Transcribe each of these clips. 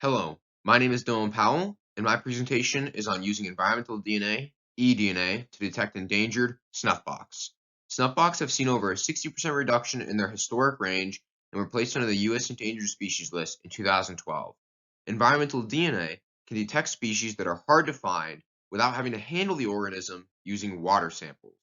Hello, my name is Dylan Powell, and my presentation is on using environmental DNA, eDNA, to detect endangered snuffbox. Snuffbox have seen over a 60% reduction in their historic range and were placed under the U.S. endangered species list in 2012. Environmental DNA can detect species that are hard to find without having to handle the organism using water samples.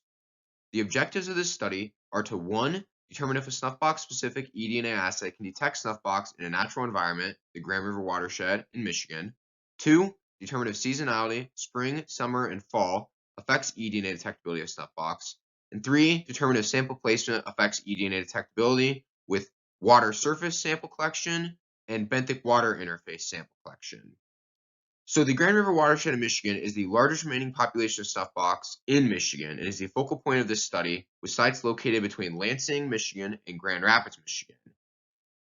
The objectives of this study are to 1. Determine if a snuffbox-specific eDNA assay can detect snuffbox in a natural environment, the Grand River watershed in Michigan. 2. Determine if seasonality, spring, summer, and fall, affects eDNA detectability of snuffbox. And 3. Determine if sample placement affects eDNA detectability with water surface sample collection and benthic water interface sample collection. So the Grand River watershed in Michigan is the largest remaining population of snuffbox in Michigan and is the focal point of this study, with sites located between Lansing, Michigan, and Grand Rapids, Michigan.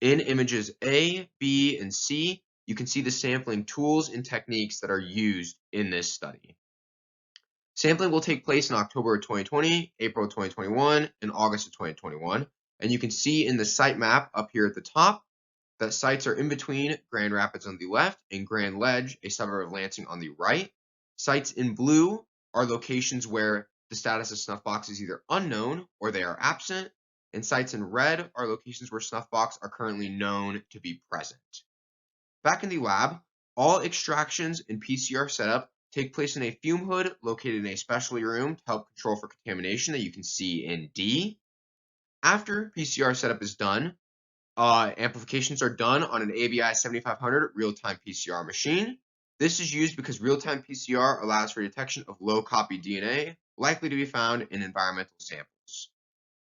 In images A, B, and C, you can see the sampling tools and techniques that are used in this study. Sampling will take place in October of 2020, April of 2021, and August of 2021, and you can see in the site map up here at the top that sites are in between Grand Rapids on the left and Grand Ledge, a suburb of Lansing, on the right. Sites in blue are locations where the status of snuffbox is either unknown or they are absent, and sites in red are locations where snuffbox are currently known to be present. Back in the lab, all extractions and PCR setup take place in a fume hood located in a specialty room to help control for contamination that you can see in D. After PCR setup is done, amplifications are done on an ABI 7500 real-time PCR machine. This is used because real-time PCR allows for detection of low-copy DNA likely to be found in environmental samples.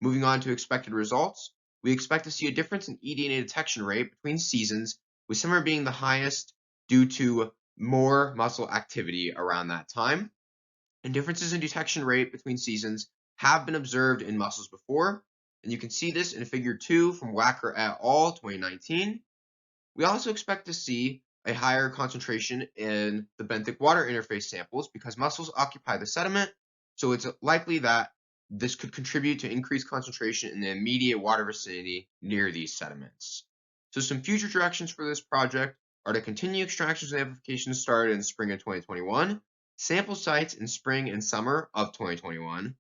Moving on to expected results, we expect to see a difference in eDNA detection rate between seasons, with summer being the highest due to more mussel activity around that time. And differences in detection rate between seasons have been observed in mussels before, and you can see this in Figure 2 from Wacker et al. 2019. We also expect to see a higher concentration in the benthic water interface samples because mussels occupy the sediment, so it's likely that this could contribute to increased concentration in the immediate water vicinity near these sediments. So some future directions for this project are to continue extractions and amplifications started in spring of 2021, sample sites in spring and summer of 2021,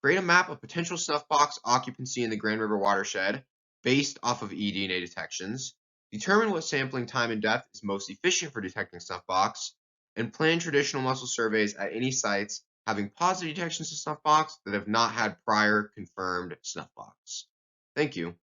create a map of potential snuffbox occupancy in the Grand River watershed based off of eDNA detections, determine what sampling time and depth is most efficient for detecting snuffbox, and plan traditional mussel surveys at any sites having positive detections of snuffbox that have not had prior confirmed snuffbox. Thank you.